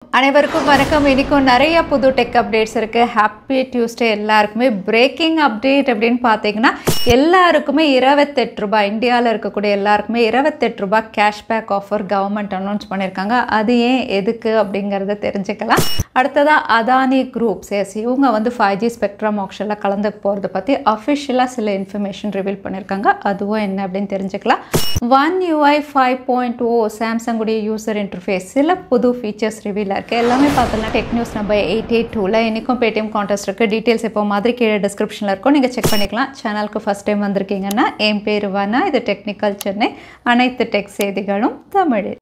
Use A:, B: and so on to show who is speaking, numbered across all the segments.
A: அனைவருக்கும் வணக்கம். இன்னைக்கும் நிறைய புது டெக் அப்டேட்ஸ் இருக்கு. ஹாப்பி டியூஸ்டே எல்லாருக்குமே. பிரேக்கிங் அப்டேட் அப்படின்னு பார்த்தீங்கன்னா எல்லாருக்குமே 28 ரூபாய், இந்தியாவில் இருக்கக்கூடிய எல்லாருக்குமே 28 ரூபாய் கேஷ்பேக் ஆஃபர் கவர்மெண்ட் அனௌன்ஸ் பண்ணியிருக்காங்க. அது ஏன் எதுக்கு அப்படிங்கிறத தெரிஞ்சுக்கலாம். அடுத்ததாக அதானி குரூப் இவங்க வந்து 5G ஸ்பெக்ட்ரம் ஆக்ஷனில் கலந்து போகிறத பற்றி அஃபிஷியலாக சில இன்ஃபர்மேஷன் ரிவீல் பண்ணியிருக்காங்க. அதுவும் என்ன அப்படின்னு தெரிஞ்சுக்கலாம். One UI 5.0 சாம்சங்குடைய யூசர் இன்டர்ஃபேஸ் சில புது ஃபீச்சர்ஸ் ரிவீல் இருக்குது. எல்லாமே பார்த்தோம்னா டெக் நியூஸ் நம்பர் 882ல் இன்றைக்கும் பேடிஎம் கான்டெஸ்ட் இருக்குது. டீட்டெயில்ஸ் இப்போ மாதிரி கீழே டிஸ்கிரிப்ஷனில் இருக்கும், நீங்கள் செக் பண்ணிக்கலாம். சேனலுக்கு ஃபஸ்ட் டைம் வந்திருக்கீங்கன்னா என் பேர் வனா, இது டெக்னிக்கல் சென்னை. அனைத்து டெக் செய்திகளும் தமிழில்.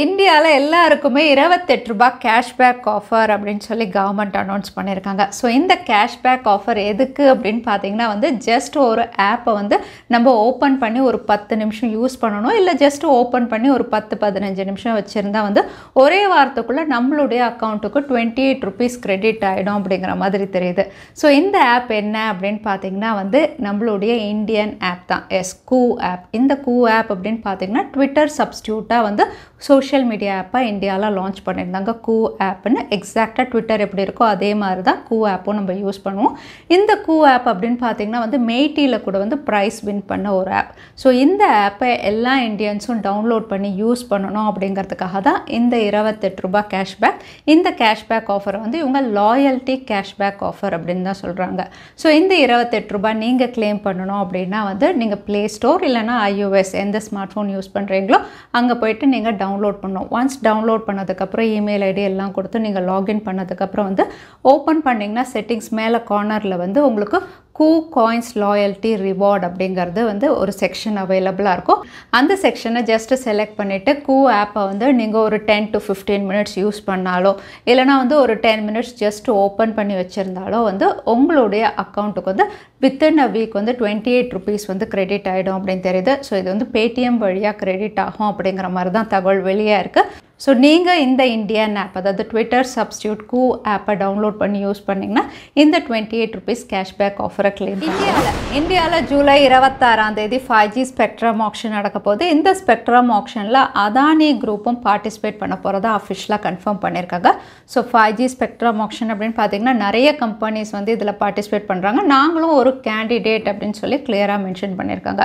A: இந்தியாவில் எல்லாருக்குமே 28 ரூபாய் கேஷ்பேக் ஆஃபர் அப்படின்னு சொல்லி கவர்மெண்ட் அனௌன்ஸ் பண்ணியிருக்காங்க. ஸோ இந்த கேஷ்பேக் ஆஃபர் எதுக்கு அப்படின்னு பார்த்தீங்கன்னா வந்து ஜஸ்ட் ஒரு ஆப்பை வந்து நம்ம ஓப்பன் பண்ணி ஒரு 10 நிமிஷம் யூஸ் பண்ணணும், இல்லை ஜஸ்ட் ஓப்பன் பண்ணி ஒரு 10-15 நிமிஷம் வச்சுருந்தா வந்து ஒரே வாரத்துக்குள்ளே நம்மளுடைய அக்கௌண்ட்டுக்கு 28 ருபீஸ் கிரெடிட் ஆகிடும் அப்படிங்கிற மாதிரி தெரியுது. ஸோ இந்த ஆப் என்ன அப்படின்னு பார்த்தீங்கன்னா வந்து நம்மளுடைய இந்தியன் ஆப் தான், iQOO ஆப். இந்த iQOO ஆப் அப்படின்னு பார்த்தீங்கன்னா ட்விட்டர் சப்ஸ்டியூட்டாக வந்து சோஷியல் மீடியா ஆப்பை இந்தியாவில் லான்ச் பண்ணியிருந்தாங்க. iQOO ஆப்னு எக்ஸாக்டாக ட்விட்டர் எப்படி இருக்கோ அதே மாதிரி தான் iQOO ஆப்பும் நம்ம யூஸ் பண்ணுவோம். இந்த iQOO ஆப் அப்படின்னு பார்த்தீங்கன்னா வந்து மெய்டியில் கூட வந்து ப்ரைஸ் வின் பண்ண ஒரு ஆப். ஸோ இந்த ஆப்பை எல்லா இந்தியன்ஸும் டவுன்லோட் பண்ணி யூஸ் பண்ணணும் அப்படிங்கிறதுக்காக தான் இந்த 28 ரூபாய் கேஷ்பேக். இந்த கேஷ்பேக் ஆஃபரை வந்து இவங்க லாயல்ட்டி கேஷ்பேக் ஆஃபர் அப்படின்னு தான் சொல்கிறாங்க. ஸோ இந்த 28 ரூபாய் நீங்கள் கிளைம் பண்ணணும் அப்படின்னா வந்து நீங்கள் ப்ளே ஸ்டோர் இல்லைனா iOS எந்த ஸ்மார்ட் ஃபோன் யூஸ் பண்ணுறீங்களோ அங்கே போய்ட்டு நீங்கள் டவுன்லோட் பண்ணணும். ஒன்ஸ் டவுன்லோட் பண்ணதுக்கப்புறம் இமெயில் ஐடி எல்லாம் கொடுத்து நீங்கள் லாகின் பண்ணதுக்கப்புறம் வந்து ஓப்பன் பண்ணிங்கன்னா செட்டிங்ஸ் மேலே கார்னரில் வந்து உங்களுக்கு iQOO காயின்ஸ் லாயல்ட்டி ரிவார்ட் அப்படிங்கிறது வந்து ஒரு செக்ஷன் அவைலபிளாக இருக்கும். அந்த செக்ஷனை ஜஸ்ட்டு செலக்ட் பண்ணிவிட்டு iQOO ஆப்பை வந்து நீங்கள் ஒரு 10 to 15 மினிட்ஸ் யூஸ் பண்ணாலோ இல்லைனா வந்து ஒரு 10 மினிட்ஸ் ஜஸ்ட் ஓப்பன் பண்ணி வச்சுருந்தாலோ வந்து உங்களுடைய அக்கௌண்ட்டுக்கு வந்து வித்தின் அ வீக் வந்து 28 ருபீஸ் வந்து கிரெடிட் ஆகிடும் அப்படின்னு தெரியுது. ஸோ இது வந்து பேடிஎம் வழியாக கிரெடிட் ஆகும் அப்படிங்கிற மாதிரி தான் தகவல் வெளியாக இருக்குது. ஸோ நீங்கள் இந்த இந்தியன் ஆப், அதாவது ட்விட்டர் சப்ஸ்டியூட் iQOO ஆப்பை டவுன்லோட் பண்ணி யூஸ் பண்ணிங்கன்னா இந்த 28 ருபீஸ் கேஷ்பேக் ஆஃபரை கிளைம் பண்ணலாம். இந்தியாவில் ஜூலை 26 5G ஸ்பெக்ட்ரம் ஆக்ஷன் நடக்க போகுது. இந்த ஸ்பெக்ட்ரம் ஆக்ஷனில் அதானி குரூப்பும் பார்ட்டிசிபேட் பண்ண போகிறதா அஃபிஷியலாக கன்ஃபார்ம் பண்ணியிருக்காங்க. ஸோ 5G ஸ்பெக்ட்ரம் ஆக்ஷன் அப்படின்னு பார்த்தீங்கன்னா நிறைய கம்பெனிஸ் வந்து இதில் பார்ட்டிசிபேட் பண்ணுறாங்க. நாங்களும் ஒரு கேண்டிடேட் அப்படின்னு சொல்லி கிளியராக மென்ஷன் பண்ணியிருக்காங்க.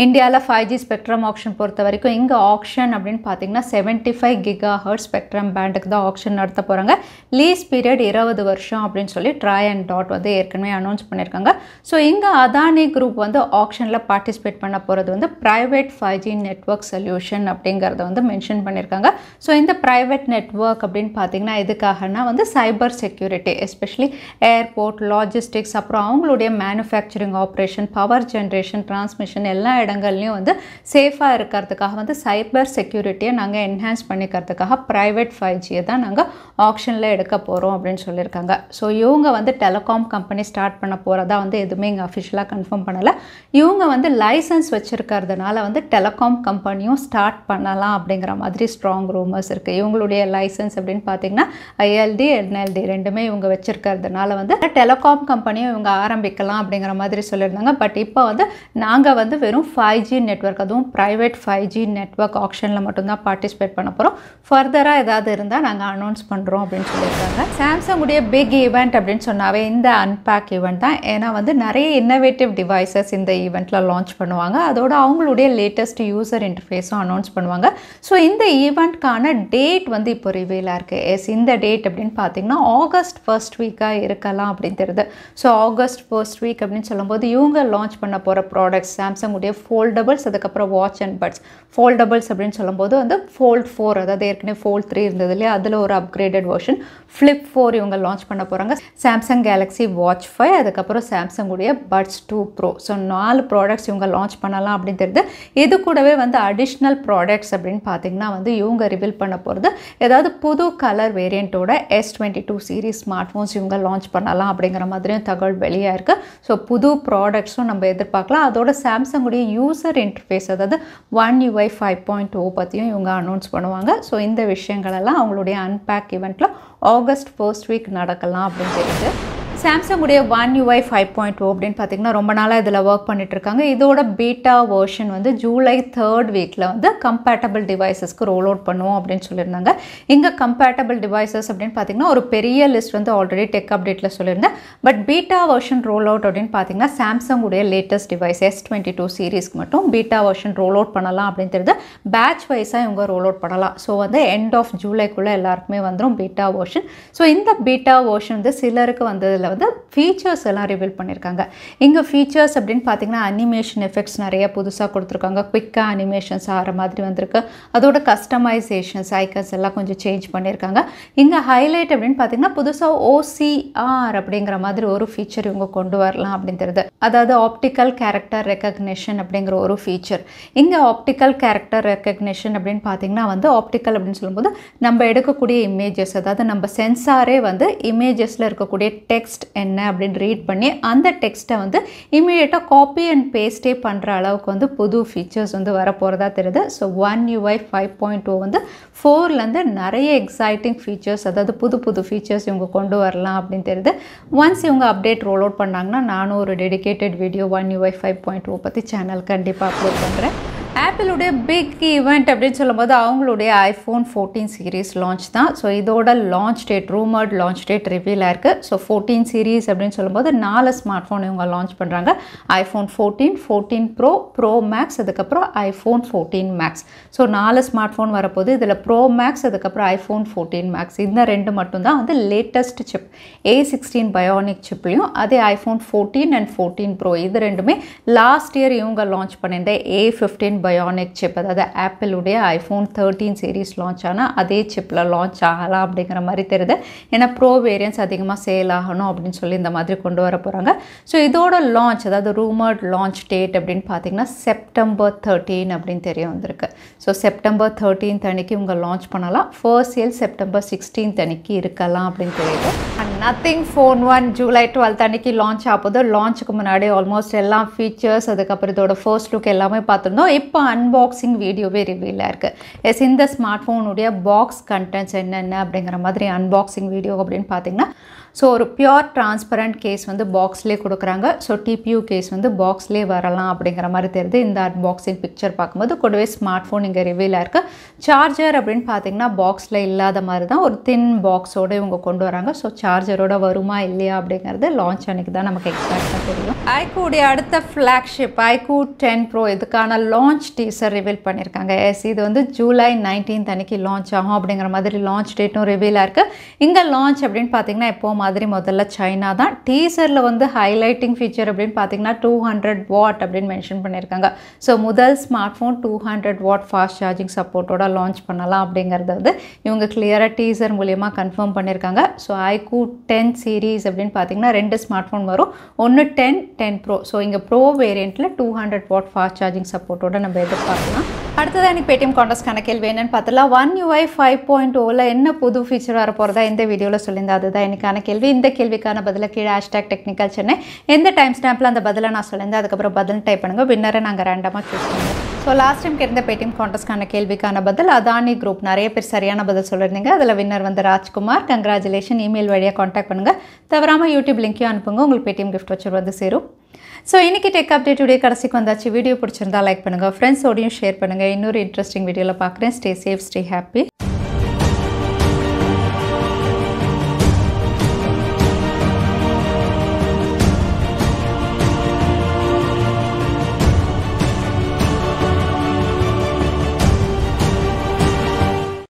A: இந்தியாவில் 5G ஸ்பெக்ட்ரம் ஆக்ஷன் பொறுத்த வரைக்கும் இங்கே ஆக்ஷன் அப்படின்னு பார்த்தீங்கன்னா 75 GHz ஸ்பெக்ட்ரம் பேண்டுக்கு தான் ஆக்ஷன் நடத்த போகிறாங்க. லீஸ் பீரியட் 20 வருஷம் அப்படின்னு சொல்லி ட்ரை அண்ட் டாட் வந்து ஏற்கனவே அனௌன்ஸ் பண்ணியிருக்காங்க. ஸோ இங்கே அதானி குரூப் வந்து ஆக்ஷனில் பார்ட்டிசிபேட் பண்ண போகிறது வந்து ப்ரைவேட் 5G நெட்வொர்க் சொல்யூஷன் அப்படிங்கிறத வந்து மென்ஷன் பண்ணியிருக்காங்க. ஸோ இந்த ப்ரைவேட் நெட்வொர்க் அப்படின்னு பார்த்தீங்கன்னா எதுக்காகனா வந்து cyber security, especially airport, logistics, அப்புறம் அவங்களுடைய manufacturing operation, power generation, transmission எல்லா இடங்கள்லையும் வந்து சேஃபாக இருக்கிறதுக்காக வந்து சைபர் செக்யூரிட்டியை நாங்கள் என்ஹான்ஸ் பண்ணிக்கிறதுக்காக ப்ரைவேட் 5Gயை தான் நாங்கள் ஆக்ஷனில் எடுக்க போகிறோம் அப்படின்னு சொல்லியிருக்காங்க. ஸோ இவங்க வந்து டெலிகாம் கம்பெனி ஸ்டார்ட் பண்ண போகிறதா வந்து எதுவுமே இங்கே அஃபிஷியலாக கன்ஃபார்ம் பண்ணலை. இவங்க வந்து லைசன்ஸ் வச்சுருக்கிறதுனால வந்து டெலிகாம் கம்பெனியும் ஸ்டார்ட் பண்ணலாம் அப்படிங்கிற மாதிரி ஸ்ட்ராங் ரூமர்ஸ் இருக்குது. இவங்களுடைய லைசன்ஸ் அப்படின்னு பார்த்தீங்கன்னா ILD NLD ரெண்டுமே இவங்க வச்சுருக்கிறதுனால வந்து டெலிகாம் கம்பெனியும் இவங்க ஆரம்பிக்கலாம் அப்படிங்கிற மாதிரி சொல்லியிருந்தாங்க. பட் இப்போ வந்து நாங்கள் வந்து வெறும் 5G நெட்வொர்க், அதுவும் ப்ரைவேட் 5G நெட்வொர்க் ஆக்ஷனில் மட்டும்தான் பார்ட்டிசிபேட் பண்ண போகிறோம். ஃபர்தராக ஏதாவது இருந்தால் நாங்கள் அனௌன்ஸ் பண்ணுறோம் அப்படின்னு சொல்லியிருக்காங்க. சாம்சங்குடைய பிக் ஈவெண்ட் அப்படின்னு சொன்னாவே இந்த அன்பேக் ஈவெண்ட் தான். ஏன்னா வந்து நிறைய இன்னோவேட்டிவ் டிவைசஸ் இந்த ஈவெண்ட்டில் லான்ச் பண்ணுவாங்க. அதோட அவங்களுடைய லேட்டஸ்ட் யூசர் இன்டர்ஃபேஸும் அனௌன்ஸ் பண்ணுவாங்க. ஸோ இந்த ஈவெண்ட்கான டேட் வந்து இப்போ ரிவீலாக இருக்குது. இந்த டேட் அப்படின்னு பார்த்தீங்கன்னா ஆகஸ்ட் ஃபர்ஸ்ட் வீக்காக இருக்கலாம் அப்படின்னு தெரியுது. ஸோ ஆகஸ்ட் ஃபர்ஸ்ட் வீக் அப்படின்னு சொல்லும்போது இவங்க லான்ச் பண்ண போகிற ப்ராடக்ட்ஸ் சாம்சங்குடைய ஃபோல்டபுள்ஸ், அதுக்கப்புறம் வாட்ச் அண்ட் பட்ஸ். ஃபோல்டபுள்ஸ் அப்படின்னு சொல்லும்போது வந்து Fold 4, அதாவது ஏற்கனவே Fold 3 இருந்தது இல்லையா, அதில் ஒரு அப்கிரேடட் வெர்ஷன் Flip 4 இவங்க லான்ச் பண்ண போகிறாங்க. சாம்சங் கேலக்ஸி வாட்ச் 5, அதுக்கப்புறம் சாம்சங்குடைய பட்ஸ் 2 ப்ரோ. ஸோ 4 ப்ராடக்ட்ஸ் இவங்க லான்ச் பண்ணலாம் அப்படின்னு தெரியுது. இது கூடவே வந்து அடிஷ்னல் ப்ராடக்ட்ஸ் அப்படின்னு பார்த்தீங்கன்னா வந்து இவங்க ரிவீல் பண்ண போகிறது ஏதாவது புது கலர் வேரியண்ட்டோட S22 சீரீஸ் ஸ்மார்ட் ஃபோன்ஸ் இவங்க லான்ச் பண்ணலாம் அப்படிங்கிற மாதிரியும் தகவல் வெளியாக இருக்குது. ஸோ புது ப்ராடக்ட்ஸும் நம்ம எதிர்பார்க்கலாம். அதோட சாம்சங்குடைய யூசர் இன்டர்ஃபேஸ், அதாவது One UI 5.0 பற்றியும் இவங்க அனௌன்ஸ் பண்ணுவாங்க. ஸோ இந்த விஷயங்களெல்லாம் அவங்களுடைய அன்பேக் ஈவெண்ட்டில் ஆகஸ்ட் ஃபர்ஸ்ட் வீக் நடக்கலாம் அப்படின்னு தெரியுது. Samsung உடைய One UI 5.0 அப்படினு பாத்தீங்கன்னா ரொம்ப நாளா இதல வர்க் பண்ணிட்டு இருக்காங்க. இதோட பீட்டா வெர்ஷன் வந்து ஜூலை 3rd வீக்ல வந்து கம்பேட்டபிள் டிவைसेसக்கு ரோல் அவுட் பண்ணுவோம் அப்படினு சொல்லிருந்தாங்க. இங்க கம்பேட்டபிள் டிவைसेस அப்படினு பாத்தீங்கன்னா ஒரு பெரிய லிஸ்ட் வந்து ஆல்ரெடி டெக் அப்டேட்ல சொல்லிருந்தேன். But beta version roll out அப்படினு பாத்தீங்கன்னா Samsung உடைய லேட்டஸ்ட் டிவைஸ் S22 சீரிஸ்க்கு மட்டும் பீட்டா வெர்ஷன் ரோல் அவுட் பண்ணலாம் அப்படினு தெரியுது. பேட்ச் வைஸா இவங்க ரோல் அவுட் பண்ணலாம். சோ வந்து எண்ட் ஆஃப் ஜூலைக்குள்ள எல்லாருக்குமே வந்துரும் பீட்டா வெர்ஷன். சோ இந்த பீட்டா வெர்ஷன் வந்து சிலருக்கு வந்ததுல வந்து ஃபீச்சர்ஸ் எல்லாம் ரிவீல் பண்ணிருக்காங்க. இங்க ஃபீச்சர்ஸ் அப்படினு பாத்தீங்கன்னா அனிமேஷன் எஃபெக்ட்ஸ் நிறைய புதுசா கொடுத்திருக்காங்க. குயிக்கா அனிமேஷன்ஸ் ஆற மாதிரி வந்திருக்கு. அதோட கஸ்டமைசேஷன்ஸ் ஐகான்ஸ் எல்லாம் கொஞ்சம் சேஞ்ச் பண்ணிருக்காங்க. இங்க ஹைலைட் அப்படினு பாத்தீங்கன்னா புதுசா OCR அப்படிங்கற மாதிரி ஒரு ஃபீச்சர் இவங்க கொண்டு வரலாம் அப்படினு தெரியுது. அதாவது ஆப்டிகல் கேரக்டர் ரெகக்னிஷன் அப்படிங்கற ஒரு ஃபீச்சர். இங்க ஆப்டிகல் கேரக்டர் ரெகக்னிஷன் அப்படினு பாத்தீங்கன்னா வந்து ஆப்டிகல் அப்படினு சொல்லும்போது நம்ம எடுக்கக்கூடிய இமேजेस அதாவது நம்ம சென்சாரே வந்து இமேजेसல இருக்கக்கூடிய டெக்ஸ்ட் என்ன அப்படினு ரீட் பண்ணி அந்த டெக்ஸ்ட்டை வந்து இமிடியேட்டா காப்பி அண்ட் பேஸ்டே பண்ற அளவுக்கு வந்து புது ஃபீச்சர்ஸ் வந்து வர போறதா தெரியுது. சோ One UI 5.0 வந்து 4ல இருந்து நிறைய எக்ஸைட்டிங் ஃபீச்சர்ஸ் அதாவது புது ஃபீச்சர்ஸ் இவங்க கொண்டு வரலாம் அப்படினு தெரியுது. ஒன்ஸ் இவங்க அப்டேட் ரோல் அவுட் பண்ணாங்கன்னா நானும் ஒரு டெடிகேட்டட் வீடியோ One UI 5.0 பத்தி சேனல் கண்டிப்பா அப்லோட் பண்றேன். Apple உடைய பிக் ஈவென்ட் அப்படினு சொல்லும்போது அவங்களுடைய iPhone 14 சீரிஸ் லான்ச் தான். சோ இதோட launch date rumoured launch date reveal ஆயிருக்கு. சோ 14 சீரிஸ் அப்படினு சொல்லும்போது 4 ஸ்மார்ட் போன் இவங்க லான்ச் பண்றாங்க. iPhone 14, 14 Pro, Pro Max அதுக்கு அப்புறம் iPhone 14 Max. So 4 smart phone வரப்போகுது. இதுல Pro Max அதுக்கு அப்புறம் iPhone 14 Max இந்த ரெண்டு மட்டும் தான் வந்து லேட்டஸ்ட் சிப் A16 பயோனிக் சிப்லயும் அதே iPhone 14 and 14 Pro இது ரெண்டுமே லாஸ்ட் இயர் இவங்க லான்ச் பண்ணிருந்த A15 பயோனிக் சிப் அதாவது ஆப்பிள் உடைய iPhone 13 சீரிஸ் லான்ச் ஆனா அதே சிப்ல லான்ச் ஆகலாம் அப்படிங்கிற மாதிரி தெரியுது. ஏன்னா ப்ரோ வேரியன்ட்ஸ் அதிகமாக சேல் ஆகணும் அப்படின்னு சொல்லி இந்த மாதிரி கொண்டு வர போறாங்க. ஸோ இதோட லான்ச் அதாவது ரூமர்ட் லான்ச் டேட் அப்படின்னு பார்த்தீங்கன்னா செப்டம்பர் 13 அப்படின்னு தெரிய வந்திருக்கு. ஸோ செப்டம்பர் 13 அன்னைக்கு இவங்க லான்ச் பண்ணலாம். ஃபர்ஸ்ட் சேல் செப்டம்பர் 16 அன்னைக்கு இருக்கலாம் அப்படின்னு தெரியுது. நத்திங் ஃபோன் 1 ஜூலை 12 அன்னைக்கு லான்ச் ஆகுது. லான்ச்சுக்கு முன்னாடி ஆல்மோஸ்ட் எல்லா ஃபீச்சர்ஸ் அதுக்கப்புறம் இதோட ஃபர்ஸ்ட் லுக் எல்லாமே பார்த்துருந்தோம். இப்போ அன்பாக்சிங் வீடியோவே ரிவீல் ஆயிருக்கு. இந்த ஸ்மார்ட் போனுடைய பாக்ஸ் கண்டென்ட்ஸ் என்னென்ன அப்படிங்கிற மாதிரி அன்பாக்சிங் வீடியோ அப்படின்னு பார்த்தீங்கன்னா ஸோ ஒரு பியூர் டிரான்ஸ்பரண்ட் கேஸ் வந்து பாக்ஸ்லேயே கொடுக்குறாங்க. ஸோ டிபியூ கேஸ் வந்து பாக்ஸ்லேயே வரலாம் அப்படிங்கிற மாதிரி தெரியுது. இந்த அன்பாக்சிங் பிக்சர் பார்க்கும்போது கூடவே ஸ்மார்ட் ஃபோன் இங்கே ரிவீல் ஆயிருக்கு. சார்ஜர் அப்படின்னு பார்த்தீங்கன்னா பாக்ஸில் இல்லாத மாதிரி தான் ஒரு தின் பாக்ஸோடு இவங்க கொண்டு வராங்க. ஸோ சார்ஜரோட வருமா இல்லையா அப்படிங்கிறது லான்ச் அன்னைக்கு தான் நமக்கு எக்ஸாக்டாக தெரியும். iQOO அடுத்த ஃப்ளாக்ஷிப் iQOO 10 Pro இதுக்கான லான்ச் டீசர் ரிவீல் பண்ணியிருக்காங்க. எஸ் இது வந்து ஜூலை 19 அன்னைக்கு லான்ச் ஆகும் அப்படிங்கிற மாதிரி லான்ச் டேட்டும் ரிவீல் ஆயிருக்கு. இங்கே லான்ச் அப்படின்னு பார்த்தீங்கன்னா எப்போ மாதிரி முதல்ல சைனா தான். டீசர்ல வந்து ஹைலைட்டிங் ஃபீச்சர் அப்படின்னு பார்த்தீங்கன்னா 200 வாட் அப்படின்னு மென்ஷன் பண்ணியிருக்காங்க. ஸோ முதல் smart phone 200 watt fast charging சப்போர்ட்டோட லான்ச் பண்ணலாம் அப்படிங்கிறத வந்து இவங்க கிளியராக டீசர் மூலியமா கன்ஃபார்ம் பண்ணியிருக்காங்க. ஸோ iQOO 10 சீரீஸ் அப்படின்னு பார்த்தீங்கன்னா ரெண்டு ஸ்மார்ட் ஃபோன் வரும். ஒன்று 10 Pro. ஸோ இங்கே ப்ரோ வேரியண்ட்ல 200 வாட் ஃபாஸ்ட் சார்ஜிங் சப்போர்ட்டோட நம்ம எதிர்பார்க்கலாம். அடுத்ததான் எனக்கு பேடிஎம் கான்டெஸ்ட்கான கேள்வி என்னன்னு பார்த்தலாம். One UI 5.0ல என்ன புது ஃபீச்சர் வர போறதா இந்த வீடியோவில் சொல்லியிருந்தேன். அதுதான் எனக்கான கேள்வி. இந்த கேள்விக்கான பதில கீழே #Technical Chennai எந்த டைம் ஸ்டாம்ப்ல அந்த பதிலை நான் சொல்லியிருந்தேன் அதுக்கப்புறம் பதில் டைப் பண்ணுங்க. வின்னரை நாங்கள் ரேண்டமாக சூஸ் பண்ணுவோம். ஸோ லாஸ்ட் டைம் கேட்ட பேடிஎம் கான்டெஸ்ட்கான கேள்விக்கான பதில் அதானி குரூப். நிறைய பேர் சரியான பதில் சொல்லியிருந்தீங்க. அதில் வின்னர் வந்து ராஜ்குமார். கங்க்ராச்சுலேஷன். இமெயில் வழியாக கான்டாக்ட் பண்ணுங்க. தவறாம யூடியூப் லிங்க்கையும் அனுப்புங்க. உங்களுக்கு பேடிஎம் கிஃப்ட் வச்சு வந்து சேரும். ஸோ இன்னைக்கு டெக் அப்டேட்டுடைய கடைசிக்கு வந்தாச்சு. வீடியோ பிடிச்சிருந்தா லைக் பண்ணுங்க, ஃப்ரெண்ட்ஸோடையும் ஷேர் பண்ணுங்க. இன்னொரு இன்ட்ரெஸ்டிங் வீடியோவில் பார்க்குறேன். Stay safe, stay happy.